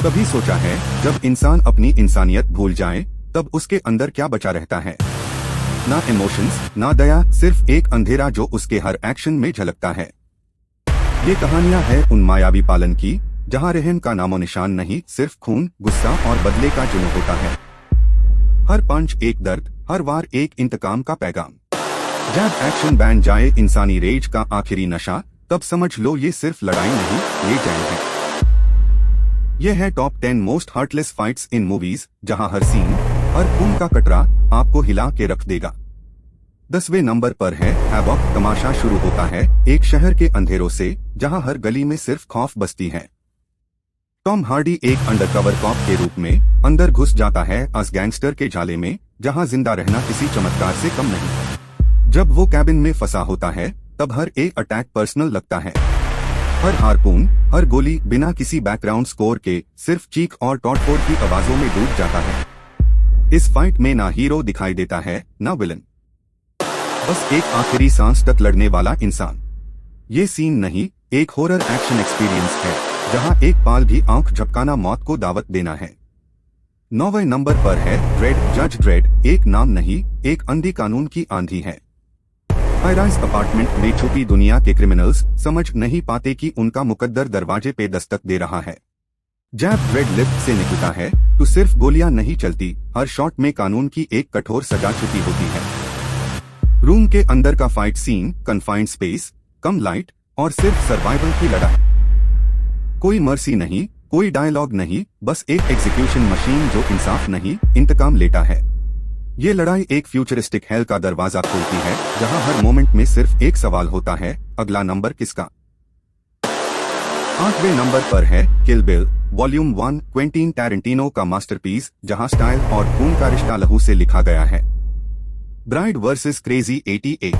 कभी सोचा है जब इंसान अपनी इंसानियत भूल जाए तब उसके अंदर क्या बचा रहता है? ना इमोशंस, ना दया, सिर्फ एक अंधेरा जो उसके हर एक्शन में झलकता है। ये कहानियां हैं उन मायावी पालन की जहां रहम का नामो निशान नहीं, सिर्फ खून, गुस्सा और बदले का जुनून होता है। हर पंच एक दर्द, हर वार एक इंतकाम का पैगाम। जब एक्शन बैन जाए इंसानी रेज का आखिरी नशा, तब समझ लो ये सिर्फ लड़ाई नहीं, ये जंग है। ये है टॉप 10 मोस्ट हार्टलेस फाइट्स इन मूवीज, जहां हर सीन, हर खून का कटरा आपको हिला के रख देगा। 10वें नंबर पर है हैवॉक। तमाशा शुरू होता है एक शहर के अंधेरों से जहां हर गली में सिर्फ खौफ बसती है। टॉम हार्डी एक अंडरकवर कॉप के रूप में अंदर घुस जाता है अस गैंगस्टर के जाले में, जहां जिंदा रहना किसी चमत्कार से कम नहीं। जब वो कैबिन में फंसा होता है तब हर एक अटैक पर्सनल लगता है। हर हारपून, हर गोली बिना किसी बैकग्राउंड स्कोर के सिर्फ चीख और टॉटफोड़ की आवाजों में डूब जाता है। इस फाइट में ना हीरो दिखाई देता है ना विलन, बस एक आखिरी सांस तक लड़ने वाला इंसान। ये सीन नहीं, एक हॉरर एक्शन एक्सपीरियंस है जहां एक पाल भी आंख झपकाना मौत को दावत देना है। 9वें नंबर पर है ड्रेड। जज ड्रेड एक नाम नहीं, एक अंधी कानून की आंधी है। हाई-राइज अपार्टमेंट में छुपी दुनिया के क्रिमिनल्स समझ नहीं पाते कि उनका मुकद्दर दरवाजे पे दस्तक दे रहा है। जब ड्रेड लिफ्ट से निकलता है तो सिर्फ गोलियां नहीं चलती, हर शॉट में कानून की एक कठोर सजा छुपी होती है। रूम के अंदर का फाइट सीन, कन्फाइंड स्पेस, कम लाइट और सिर्फ सर्वाइवल की लड़ाई। कोई मर्सी नहीं, कोई डायलॉग नहीं, बस एक एग्जीक्यूशन मशीन जो इंसाफ नहीं, इंतकाम लेता है। ये लड़ाई एक फ्यूचरिस्टिक हेल का दरवाजा खोलती है जहां हर मोमेंट में सिर्फ एक सवाल होता है, अगला नंबर किसका? 8वें नंबर पर है किल बिल वॉल्यूम 1। क्वेंटिन टैरेंटिनो का मास्टरपीस जहां स्टाइल और खून का रिश्ता लहू से लिखा गया है। Bride versus crazy 88।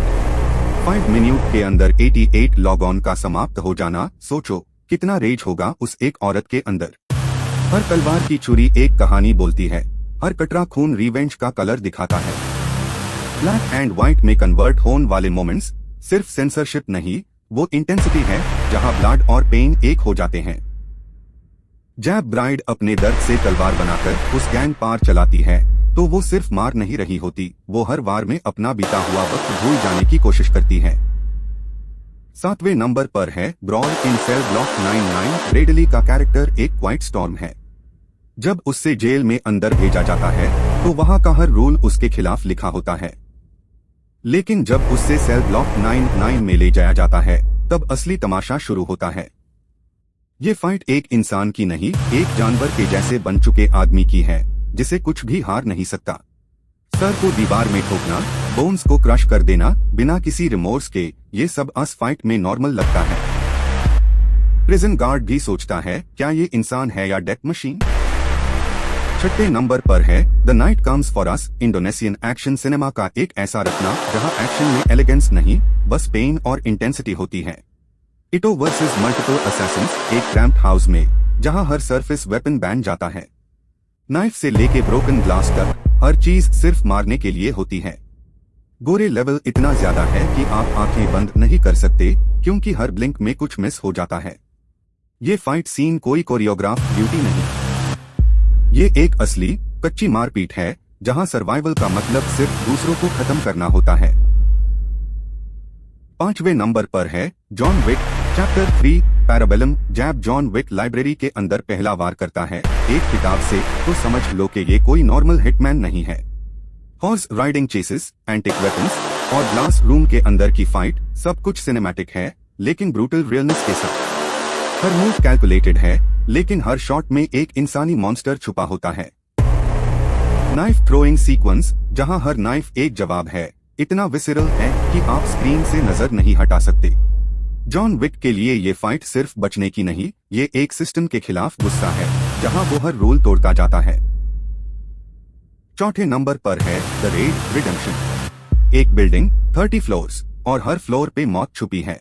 5 मिनट के अंदर 88 लॉग ऑन का समाप्त हो जाना, सोचो कितना रेज होगा उस एक औरत के अंदर। हर तलवार की छुरी एक कहानी बोलती है, हर कटरा खून रिवेंज का कलर दिखाता है। ब्लैक एंड व्हाइट में कन्वर्ट होने वाले मोमेंट्स सिर्फ सेंसरशिप नहीं, वो इंटेंसिटी है जहां ब्लड और पेन एक हो जाते हैं। जब ब्राइड अपने दर्द से तलवार बनाकर उस गैंग पार चलाती है तो वो सिर्फ मार नहीं रही होती, वो हर वार में अपना बीता हुआ वक्त भूल जाने की कोशिश करती है। 7वें नंबर पर है ब्रॉल इन सेल ब्लॉक 99। रेडली का कैरेक्टर एक क्वाइट स्टॉर्म है। जब उससे जेल में अंदर भेजा जाता है तो वहां का हर रूल उसके खिलाफ लिखा होता है, लेकिन जब उससे सेल ब्लॉक 99 में ले जाया जाता है तब असली तमाशा शुरू होता है। ये फाइट एक इंसान की नहीं, एक जानवर के जैसे बन चुके आदमी की है जिसे कुछ भी हार नहीं सकता। सर को दीवार में ठोकना, बोन्स को क्रश कर देना बिना किसी रिमोर्स के, ये सब अस फाइट में नॉर्मल लगता है। प्रिजन गार्ड भी सोचता है क्या ये इंसान है या डेथ मशीन? 6वें नंबर पर है the night comes for us. Indonesian action cinema का एक ऐसा रचना जहां एक्शन में एलिगेंस नहीं, बस पेन और इंटेंसिटी होती है। इटो वर्सेस मल्टीपल असैसिन्स एक क्रैम्प्ड हाउस में जहां हर सरफेस वेपन बैन जाता है। नाइफ से लेके ब्रोकन ग्लास तक हर चीज सिर्फ मारने के लिए होती है। गोरे लेवल इतना ज्यादा है कि आप आंखें बंद नहीं कर सकते क्योंकि हर ब्लिंक में कुछ मिस हो जाता है। ये फाइट सीन कोई कोरियोग्राफ ब्यूटी नहीं, ये एक असली कच्ची मारपीट है जहां सर्वाइवल का मतलब सिर्फ दूसरों को खत्म करना होता है। 5वें नंबर पर है जॉन विक चैप्टर 3 पैराबेलम। जब जॉन विक लाइब्रेरी के अंदर पहला वार करता है एक किताब से तो समझ लो कि ये कोई नॉर्मल हिटमैन नहीं है। Horse riding chases, antique weapons और ग्लास रूम के अंदर की फाइट, सब कुछ सिनेमैटिक है लेकिन ब्रूटल रियलनेस के साथ। हर मूव कैलकुलेटेड है लेकिन हर शॉट में एक इंसानी मॉन्स्टर छुपा होता है। नाइफ थ्रोइंग सीक्वेंस जहां हर नाइफ एक जवाब है, इतना विसिरल है कि आप स्क्रीन से नजर नहीं हटा सकते। जॉन विक के लिए ये फाइट सिर्फ बचने की नहीं, ये एक सिस्टम के खिलाफ गुस्सा है जहां वो हर रूल तोड़ता जाता है। 4थे नंबर पर है द रेड रिडेम्पशन। एक बिल्डिंग 30 फ्लोर्स और हर फ्लोर पे मौत छुपी है।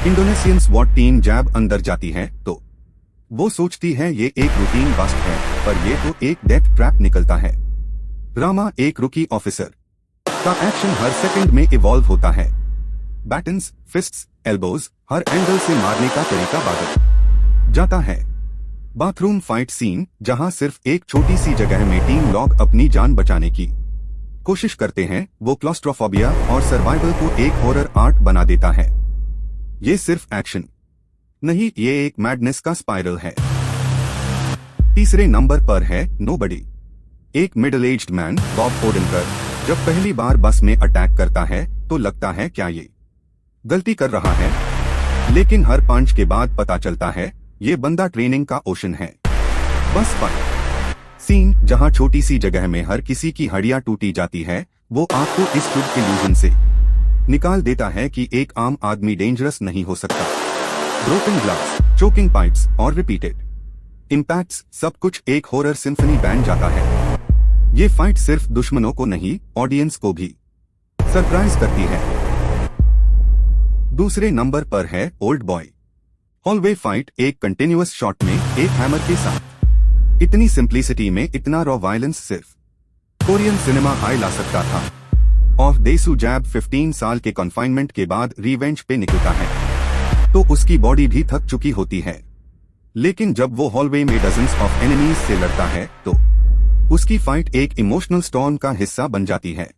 इंडोनेशियन स्वॉट टीम जब अंदर जाती है तो वो सोचती है ये एक रूटीन बस्ट है, पर ये तो एक डेथ ट्रैप निकलता है। रामा एक रुकी ऑफिसर का एक्शन हर सेकंड में इवॉल्व होता है। बैटन्स, फिस्ट्स, एल्बोज, हर एंगल से मारने का तरीका बदल जाता है। बाथरूम फाइट सीन, जहां सिर्फ एक छोटी सी जगह में टीम लोग अपनी जान बचाने की कोशिश करते हैं, वो क्लॉस्ट्रोफोबिया और सर्वाइवल को एक हॉरर आर्ट बना देता है। ये सिर्फ एक्शन नहीं, ये एक मैडनेस का स्पाइरल है। तीसरे नंबर पर है नोबडी। एक मिडिल एज्ड मैन बॉब ओडेनकर जब पहली बार बस में अटैक करता है तो लगता है क्या ये गलती कर रहा है, लेकिन हर पंच के बाद पता चलता है ये बंदा ट्रेनिंग का ओशन है। बस फाइट सीन, जहां छोटी सी जगह में हर किसी की हड्डियां टूटी जाती है, वो आपको इस शुभ इल्यूजन से निकाल देता है कि एक आम आदमी डेंजरस नहीं हो सकता। ब्रोकन ग्लास, चोकिंग पाइप्स और रिपीटेड इम्पैक्ट्स, सब कुछ एक हॉरर सिम्फनी बन जाता है। ये फाइट सिर्फ दुश्मनों को नहीं, ऑडियंस को भी सरप्राइज करती है। दूसरे नंबर पर है ओल्ड बॉय। हॉलवे फाइट, एक कंटिन्यूअस शॉट में एक हैमर के साथ। इतनी सिंप्लिसिटी में इतना रॉ वायलेंस सिर्फ कोरियन सिनेमा हाई ला सकता था। और देसू जैब 15 साल के कन्फाइनमेंट के बाद रिवेंज पे निकलता है तो उसकी बॉडी भी थक चुकी होती है, लेकिन जब वो हॉलवे में डजन्स ऑफ एनिमीज से लड़ता है तो उसकी फाइट एक इमोशनल स्टॉर्म का हिस्सा बन जाती है।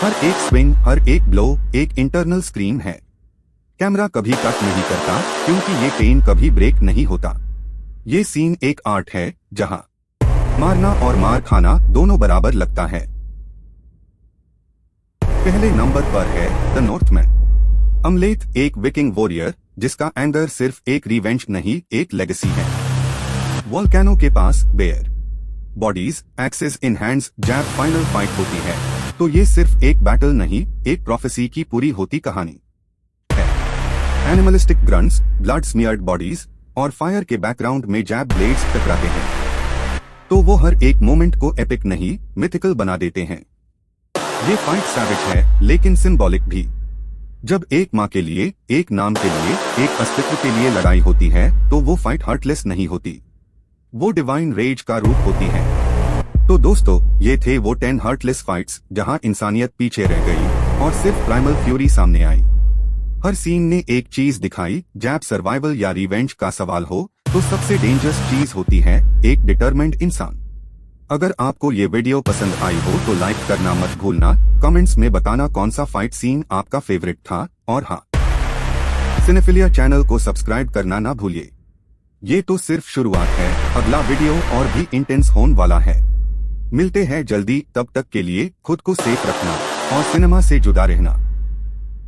हर एक स्विंग, हर एक ब्लो एक इंटरनल स्क्रीम है। कैमरा कभी कट नहीं करता क्योंकि ये पेन कभी ब्रेक नहीं होता। ये सीन एक आर्ट है जहां मारना और मार खाना दोनों बराबर लगता है। पहले नंबर पर है द नॉर्थमैन। अमलेथ, एक विकिंग वॉरियर जिसका एंगर सिर्फ एक रिवेंज नहीं, एक लेगेसी है। वोल्केनो के पास bear bodies, axes in hands, जैब फाइनल फाइट होती है तो ये सिर्फ एक बैटल नहीं, एक प्रोफेसी की पूरी होती कहानी है। Animalistic grunts, blood smeared bodies और फायर के बैकग्राउंड में जैब ब्लेड्स टकराते हैं तो वो हर एक मोमेंट को एपिक नहीं, मिथिकल बना देते हैं। ये फाइट सैवेज है लेकिन सिंबॉलिक भी। जब एक माँ के लिए, एक नाम के लिए, एक अस्तित्व के लिए लड़ाई होती है तो वो फाइट हार्टलेस नहीं होती, वो डिवाइन रेज का रूप होती है। तो दोस्तों, ये थे वो 10 हार्टलेस फाइट्स जहां इंसानियत पीछे रह गई और सिर्फ प्राइमल फ्यूरी सामने आई। हर सीन ने एक चीज दिखाई, जैब सर्वाइवल या रिवेंज का सवाल हो तो सबसे डेंजरस चीज होती है एक डिटरमेंट इंसान। अगर आपको ये वीडियो पसंद आई हो तो लाइक करना मत भूलना, कमेंट्स में बताना कौन सा फाइट सीन आपका फेवरेट था, और हाँ, सिनेफिलिया चैनल को सब्सक्राइब करना ना भूलिए। ये तो सिर्फ शुरुआत है, अगला वीडियो और भी इंटेंस होने वाला है। मिलते हैं जल्दी, तब तक के लिए खुद को सेफ रखना और सिनेमा से जुड़ा रहना।